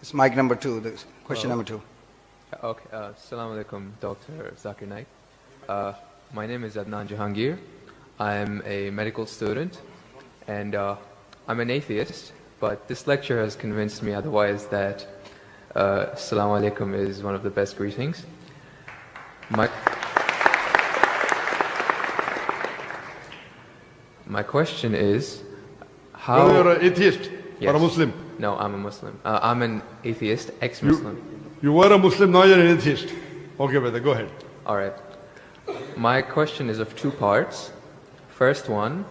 It's mic number 2, question number 2. Okay, Assalamu alaikum, Dr. Zakir Naik. My name is Adnan Jahangir. I'm a medical student, and I'm an atheist, but this lecture has convinced me otherwise that Assalamu alaikum is one of the best greetings. My question is, how... You're an atheist or a Muslim? No, I'm a Muslim. I'm an atheist, ex-Muslim. You were a Muslim, now you're an atheist. Okay, brother, go ahead. All right. My question is of 2 parts. First one,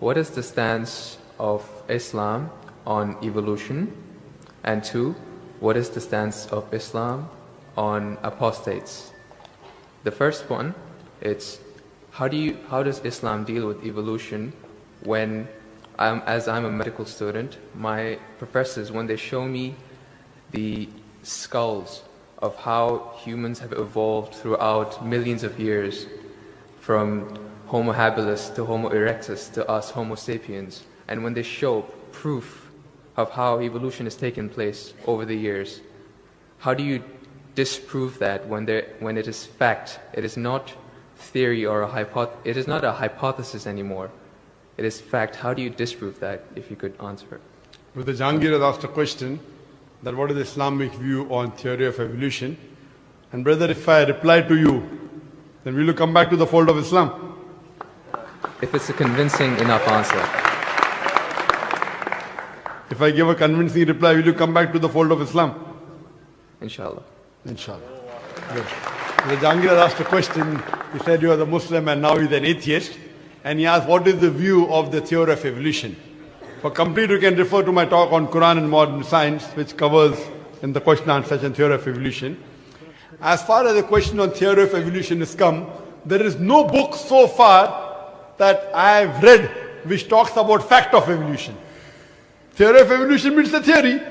what is the stance of Islam on evolution? And 2, what is the stance of Islam on apostates? The first one, it's how does Islam deal with evolution when, as I'm a medical student, my professors, when they show me the skulls of how humans have evolved throughout millions of years, from Homo habilis to Homo erectus to us Homo sapiens, and when they show proof of how evolution has taken place over the years, how do you disprove that when it is fact? It is not theory or it is not a hypothesis anymore. It is fact. How do you disprove that, if you could answer? Brother Jahangir has asked a question that what is the Islamic view on theory of evolution? And brother, if I reply to you, then will you come back to the fold of Islam? If it's a convincing enough answer. If I give a convincing reply, will you come back to the fold of Islam? Inshallah. Inshallah. Good. Brother Jahangir has asked a question. He said you are the Muslim and now he's an atheist. And he asked, what is the view of the theory of evolution? For complete, you can refer to my talk on Quran and modern science, which covers in the question and answer session theory of evolution. As far as the question on theory of evolution is come, there is no book so far that I have read which talks about fact of evolution. Theory of evolution means the theory.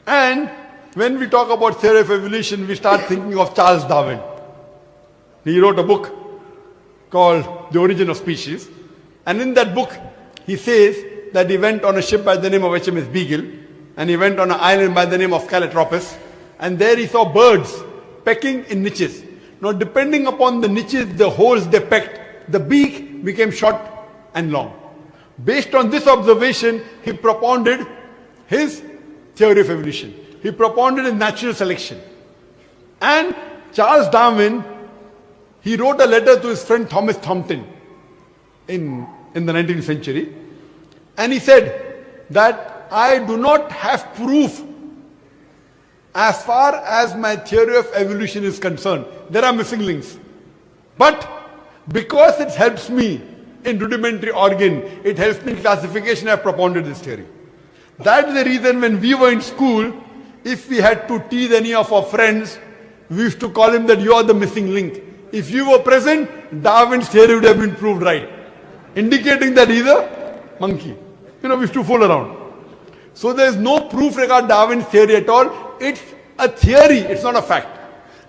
And when we talk about theory of evolution, we start thinking of Charles Darwin. He wrote a book called The Origin of Species. And in that book, he says that he went on a ship by the name of HMS Beagle, and he went on an island by the name of Calotropis, and there he saw birds pecking in niches. Now, depending upon the niches, the holes they pecked, the beak became short and long. Based on this observation, he propounded his theory of evolution. He propounded his natural selection. And Charles Darwin, he wrote a letter to his friend Thomas Thompson in the 19th century. And he said that I do not have proof as far as my theory of evolution is concerned. There are missing links. But because it helps me in rudimentary organ, it helps me in classification, I have propounded this theory. That's the reason when we were in school, if we had to tease any of our friends, we used to call him that you are the missing link. If you were present, Darwin's theory would have been proved right, indicating that he's a monkey. We used to fool around. So there is no proof regarding Darwin's theory at all. It's a theory, it's not a fact.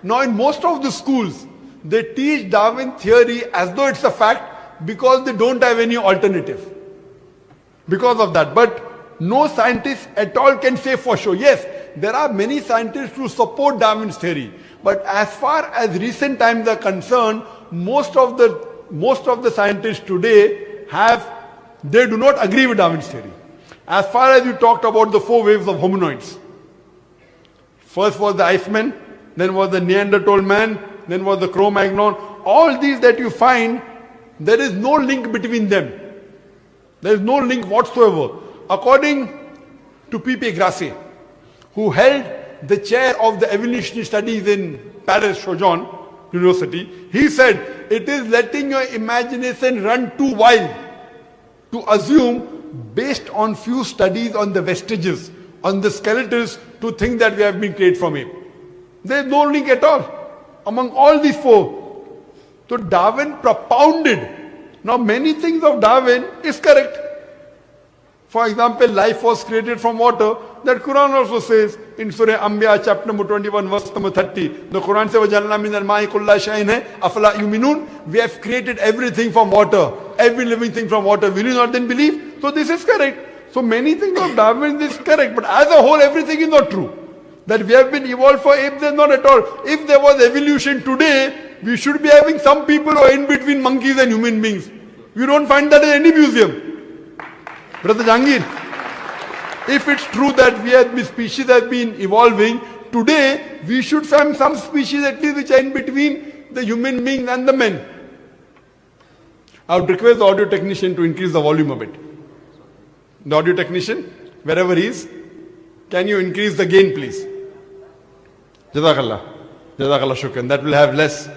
Now in most of the schools, they teach Darwin theory as though it's a fact because they don't have any alternative. Because of that. But no scientist at all can say for sure. Yes, there are many scientists who support Darwin's theory. But as far as recent times are concerned, most of the scientists today they do not agree with Darwin's theory. As far as you talked about the 4 waves of hominoids. First was the Iceman, then was the Neanderthal man, then was the Cro-Magnon. All these that you find, there is no link between them. There is no link whatsoever. According to P.P. Grassi, who held the chair of the evolutionary studies in Paris Sorbonne University, he said, it is letting your imagination run too wild to assume, based on few studies on the vestiges, on the skeletons, to think that we have been created from ape. There is no link at all among all these 4. So Darwin propounded. Now many things of Darwin is correct. For example, life was created from water. That Quran also says in Surah Anbiya chapter number 21 verse number 30. The Quran says, وَجَعَلْنَا مِنَ الْمَاءِ كُلَّ شَيْءٍ أَفَلَا يُؤْمِنُونَ. We have created everything from water. Every living thing from water. Will you not then believe? So this is correct. So many things of Darwin is correct, but as a whole, everything is not true. That we have been evolved for apes, is not at all. If there was evolution today, we should be having some people who are in between monkeys and human beings. You don't find that in any museum. Brother Jangir, if it's true that the species have been evolving, today we should find some species at least which are in between the human beings and the men. I would request the audio technician to increase the volume a bit. The audio technician, wherever he is, can you increase the gain, please? Jazakallah. Jazakallah shukran. That will have less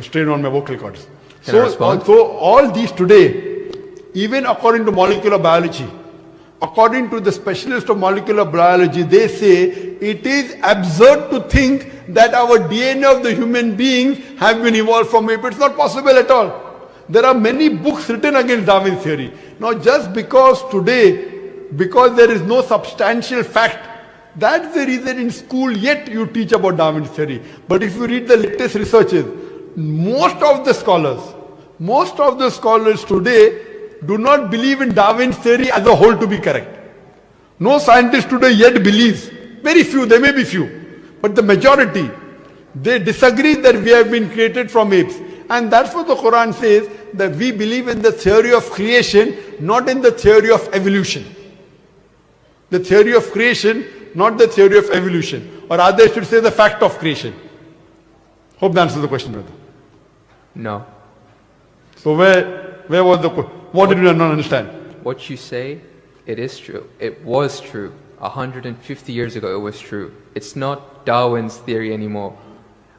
strain on my vocal cords. So all these today, even according to molecular biology, according to the specialists of molecular biology, they say it is absurd to think that our DNA of the human beings have been evolved from ape. It's not possible at all. There are many books written against Darwin's theory. Now just because today, because there is no substantial fact, that's the reason in school yet you teach about Darwin's theory. But if you read the latest researches, most of the scholars today do not believe in Darwin's theory as a whole to be correct. No scientist today yet believes. Very few, there may be few. But the majority, they disagree that we have been created from apes. And that's what the Quran says, that we believe in the theory of creation, not in the theory of evolution. The theory of creation, not the theory of evolution. Or rather, I should say the fact of creation. Hope that answers the question, brother. No. So where was the question? What did you not understand? What you say, it is true. It was true. 150 years ago, it was true. It's not Darwin's theory anymore.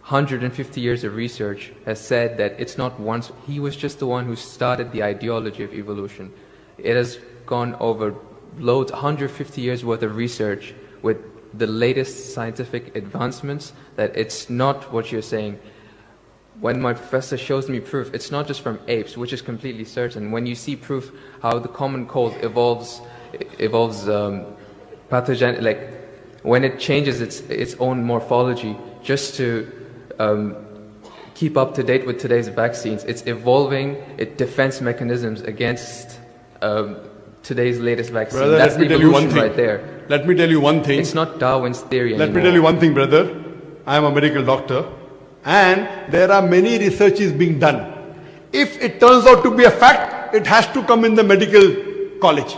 150 years of research has said that it's not once. He was just the one who started the ideology of evolution. It has gone over loads, 150 years worth of research with the latest scientific advancements, that it's not what you're saying. When my professor shows me proof, it's not just from apes, which is completely certain. When you see proof how the common cold evolves pathogen, like when it changes its own morphology just to keep up to date with today's vaccines, it's evolving its defense mechanisms against today's latest vaccine. Brother, that's evolution right there. Let me tell you one thing. It's not Darwin's theory anymore. Let me tell you one thing, brother. I am a medical doctor, and there are many researches being done. If it turns out to be a fact, it has to come in the medical college.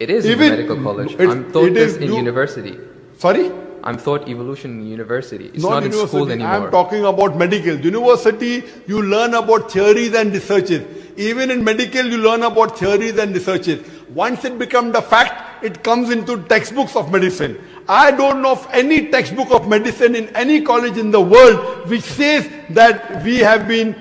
It is in the medical college. I'm taught this in university. Sorry? I'm taught evolution in university. It's not in school anymore. I'm talking about medical. University, you learn about theories and researches. Even in medical, you learn about theories and researches. Once it becomes the fact, it comes into textbooks of medicine. I don't know of any textbook of medicine in any college in the world which says that we have been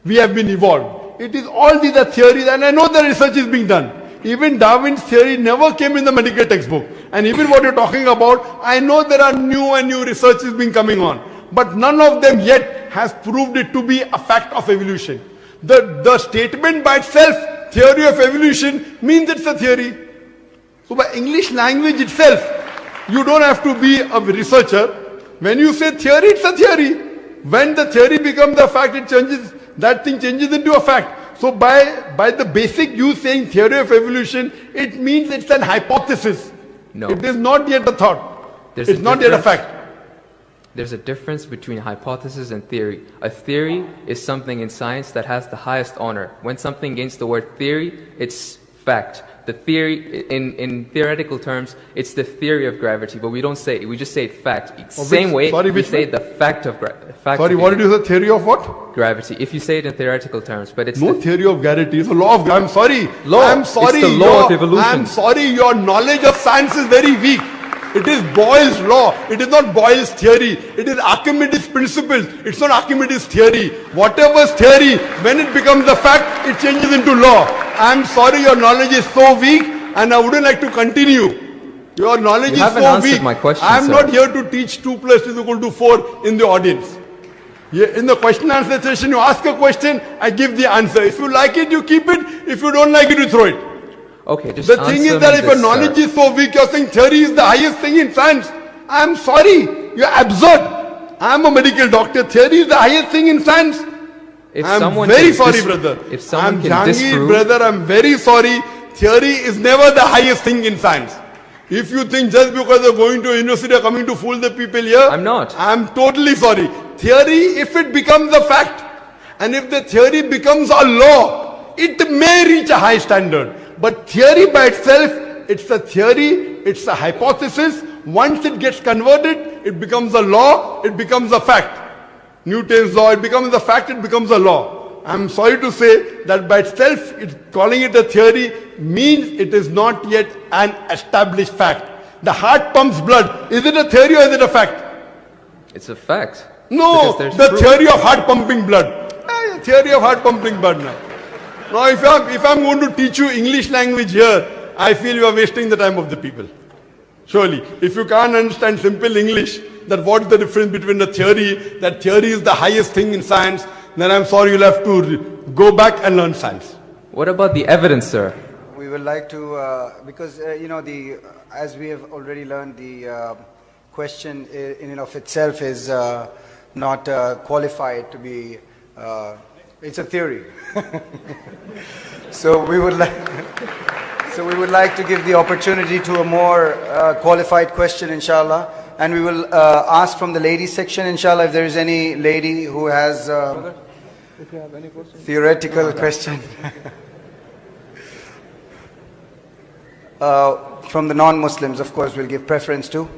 evolved. It is all these are theories, and I know the research is being done. Even Darwin's theory never came in the medical textbook. And even what you're talking about, I know there are new and new researches being coming on. But none of them yet has proved it to be a fact of evolution. The statement by itself, theory of evolution, means it's a theory. So by English language itself, you don't have to be a researcher. When you say theory, it's a theory. When the theory becomes a fact, it changes, that thing changes into a fact. So by the basic you saying theory of evolution, it means it's an hypothesis. No. It is not yet a thought. It's not yet a fact. There's a difference between hypothesis and theory. A theory is something in science that has the highest honor. When something gains the word theory, it's fact. The theory, in theoretical terms, it's the theory of gravity, but we don't say it, we just say it fact. Same way we say the fact of gravity. Sorry, what did you say? Theory of what? Gravity. If you say it in theoretical terms, but it's no theory of gravity. It's a law of gravity. I'm sorry. Law. I'm sorry. It's the law of evolution. I'm sorry. Your knowledge of science is very weak. It is Boyle's law. It is not Boyle's theory. It is Archimedes' principles. It's not Archimedes' theory. Whatever's theory, when it becomes a fact, it changes into law. I'm sorry, your knowledge is so weak, and I wouldn't like to continue. Your knowledge is so weak. My question, I'm sir. not here to teach 2 + 2 = 4 in the audience. In the question answer session, you ask a question, I give the answer. If you like it, you keep it. If you don't like it, you throw it. Okay, just the thing is that if your knowledge is so weak, you're saying theory is the highest thing in science. I'm sorry, you're absurd. I'm a medical doctor. Theory is the highest thing in science. If I'm someone very can sorry, dis- brother. If someone I'm can Jahangir, disprove, brother, I'm very sorry. Theory is never the highest thing in science. If you think just because you're going to a university or coming to fool the people here, I'm not. I'm totally sorry. Theory, if it becomes a fact, and if the theory becomes a law, it may reach a high standard. But theory by itself, it's a theory, it's a hypothesis. Once it gets converted, it becomes a law, it becomes a fact. Newton's law, it becomes a fact, it becomes a law. I'm sorry to say that by itself, calling it a theory means it is not yet an established fact. The heart pumps blood. Is it a theory or is it a fact? it's a fact. No, Because there's the proof. theory of heart pumping blood. Theory of heart pumping blood now. Now if I'm going to teach you English language here, I feel you are wasting the time of the people. Surely, if you can't understand simple English, that what is the difference between a theory, that theory is the highest thing in science, then I'm sorry you'll have to go back and learn science. What about the evidence, sir? We would like to, because, as we have already learned, the question in and of itself is not qualified to be, it's a theory. So we would like to give the opportunity to a more qualified question, inshallah. And we will ask from the ladies section, inshallah, if there is any lady who has theoretical question. From the non-Muslims, of course, we'll give preference to.